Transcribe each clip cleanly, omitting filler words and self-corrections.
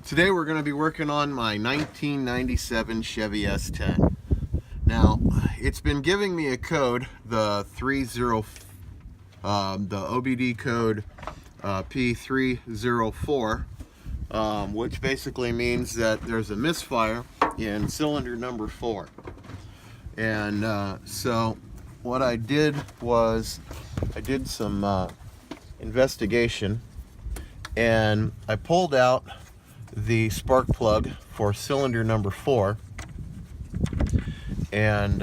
Today we're going to be working on my 1997 Chevy S10. Now, it's been giving me a code, the OBD Code P304, which basically means that there's a misfire in cylinder number 4. And so what I did was I did some investigation, and I pulled out the spark plug for cylinder number 4, and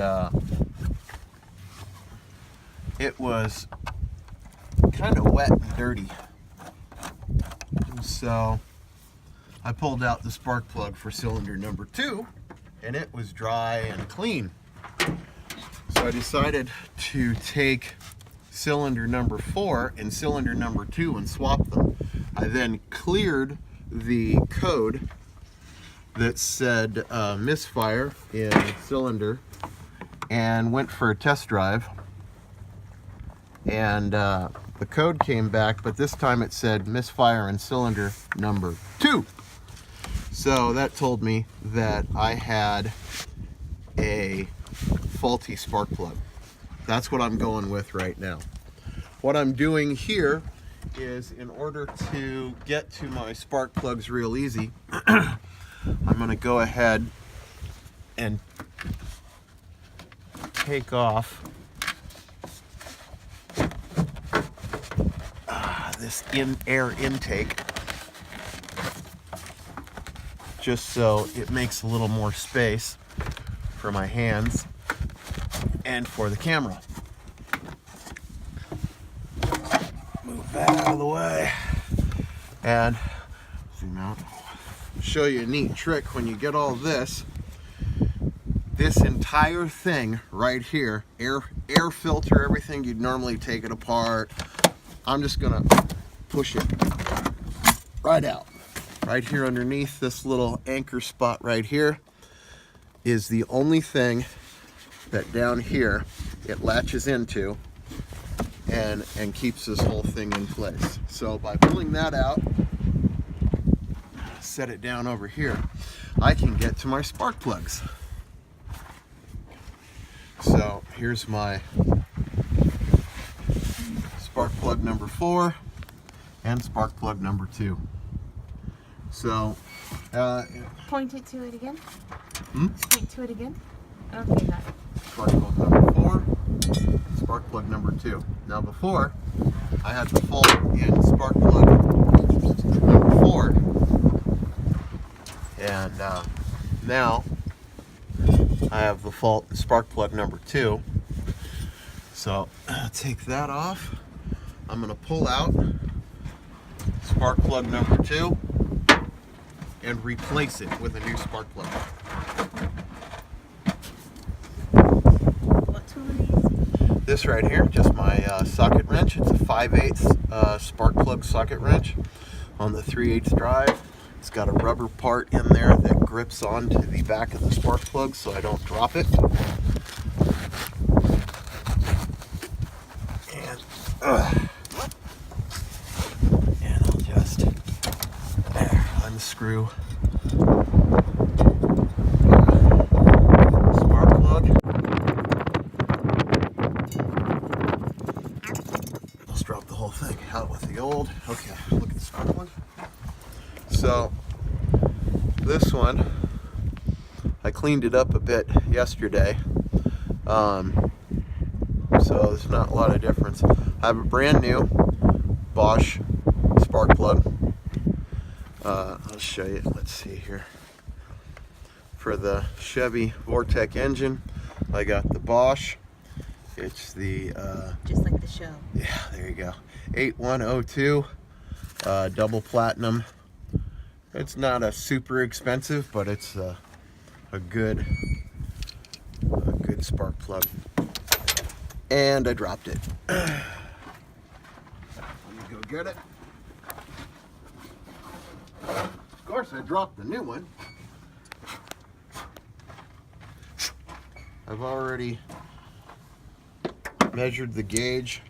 it was kind of wet and dirty. So I pulled out the spark plug for cylinder number 2, and it was dry and clean. So I decided to take cylinder number 4 and cylinder number 2 and swap them. I then cleared the code that said misfire in cylinder and went for a test drive, and the code came back, but this time it said misfire in cylinder number 2. So that told me that I had a faulty spark plug. That's what I'm going with right now. What I'm doing here is, in order to get to my spark plugs real easy, I'm going to go ahead and take off this air intake, just so it makes a little more space for my hands and for the camera. Move that out of the way and zoom out. Show you a neat trick. When you get all this entire thing right here, air filter, everything, you'd normally take it apart. I'm just gonna push it right out. Right here underneath this little anchor spot right here is the only thing that down here it latches into and keeps this whole thing in place. So by pulling that out, set it down over here, I can get to my spark plugs. So here's my spark plug number 4 and spark plug number 2. So point it to it again. Point to it again. Okay, got it. Spark plug number 4, spark plug number 2. Now before, I had the fault in spark plug number 4, and now I have the fault in spark plug number 2. So take that off. I'm going to pull out spark plug number 2 and replace it with a new spark plug. What tool are these? This right here, just my socket wrench. It's a 5/8 spark plug socket wrench on the 3/8 drive. It's got a rubber part in there that grips onto the back of the spark plug so I don't drop it. And I'll just unscrew the spark plug. Let's drop the whole thing out with the old. Okay, look at the spark plug. So this one, I cleaned it up a bit yesterday, so there's not a lot of difference. I have a brand new Bosch spark plug. I'll show you. Let's see here. For the Chevy Vortec engine, I got the Bosch. It's the just like the show. Yeah, there you go. 8102 double platinum. It's not a super expensive, but it's a good spark plug. And I dropped it. Let me go get it. Of course, I dropped the new one. I've already measured the gauge,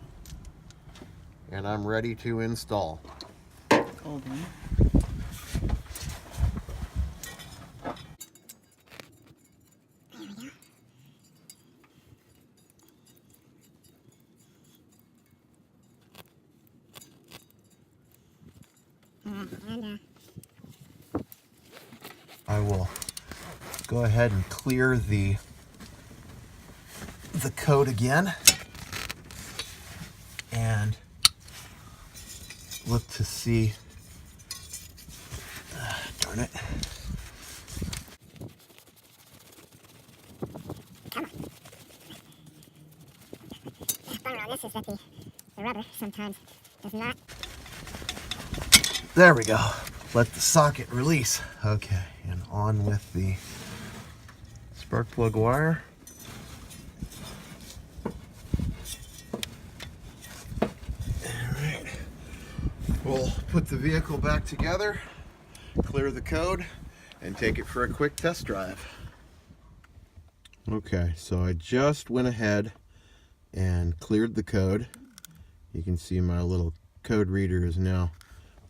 and I'm ready to install. Hold on. Yeah. I will go ahead and clear the code again and look to see. Darn it. Come on. The bummer on this is that the rubber sometimes does not. There we go. Let the socket release. Okay, and on with the spark plug wire. Alright. We'll put the vehicle back together, clear the code, and take it for a quick test drive. Okay, so I just went ahead and cleared the code. You can see my little code reader is now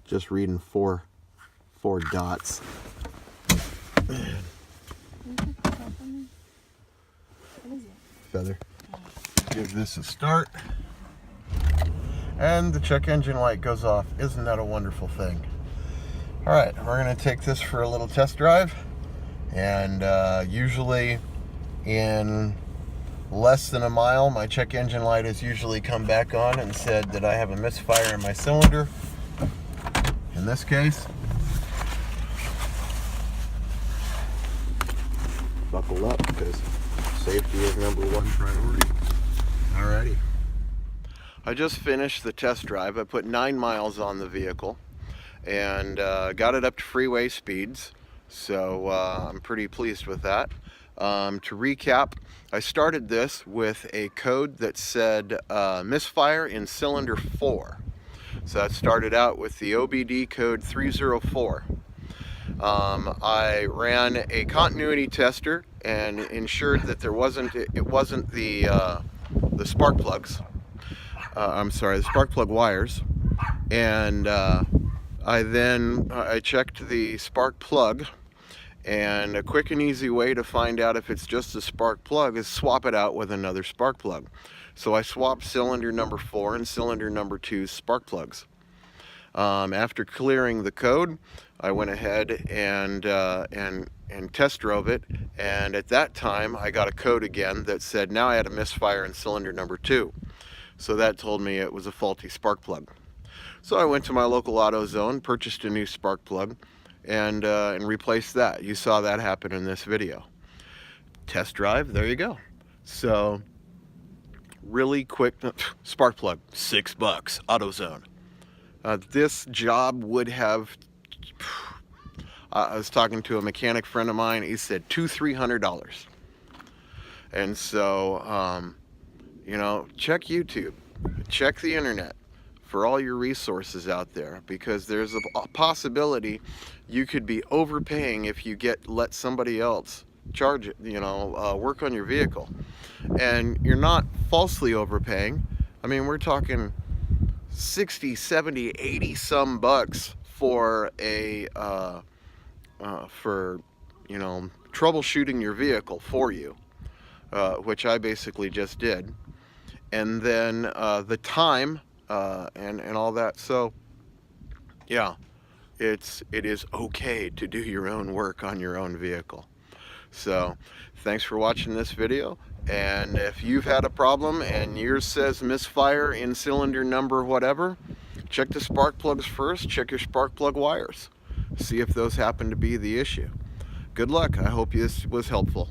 just reading four dots. Feather. Give this a start. And the check engine light goes off. Isn't that a wonderful thing? Alright, we're going to take this for a little test drive. And usually in less than a mile, my check engine light has usually come back on and said that I have a misfire in my cylinder. In this case, buckle up because safety is #1 priority. Alrighty. I just finished the test drive. I put 9 miles on the vehicle and got it up to freeway speeds. So I'm pretty pleased with that. To recap, I started this with a code that said misfire in cylinder 4. So that started out with the OBD code 304. I ran a continuity tester and ensured that it wasn't the spark plugs. I'm sorry, the spark plug wires. And I checked the spark plug. And a quick and easy way to find out if it's just a spark plug is swap it out with another spark plug. So I swapped cylinder number 4 and cylinder number 2 spark plugs. After clearing the code, I went ahead and test drove it, and at that time I got a code again that said now I had a misfire in cylinder number 2. So that told me it was a faulty spark plug. So I went to my local AutoZone, purchased a new spark plug, and replaced that. You saw that happen in this video. Test drive, there you go. So really quick, spark plug, $6, AutoZone. This job would have, I was talking to a mechanic friend of mine, he said $200-300. And so, you know, check YouTube, check the internet for all your resources out there, because there's a possibility you could be overpaying if you let somebody else charge it, you know, work on your vehicle. And you're not falsely overpaying. I mean, we're talking 60, 70, 80 some bucks for a you know, troubleshooting your vehicle for you, which I basically just did. And then the time and all that. So yeah, it is okay to do your own work on your own vehicle. So thanks for watching this video, and if you've had a problem and yours says misfire in cylinder number whatever, check the spark plugs first, check your spark plug wires, see if those happen to be the issue. Good luck. I hope this was helpful.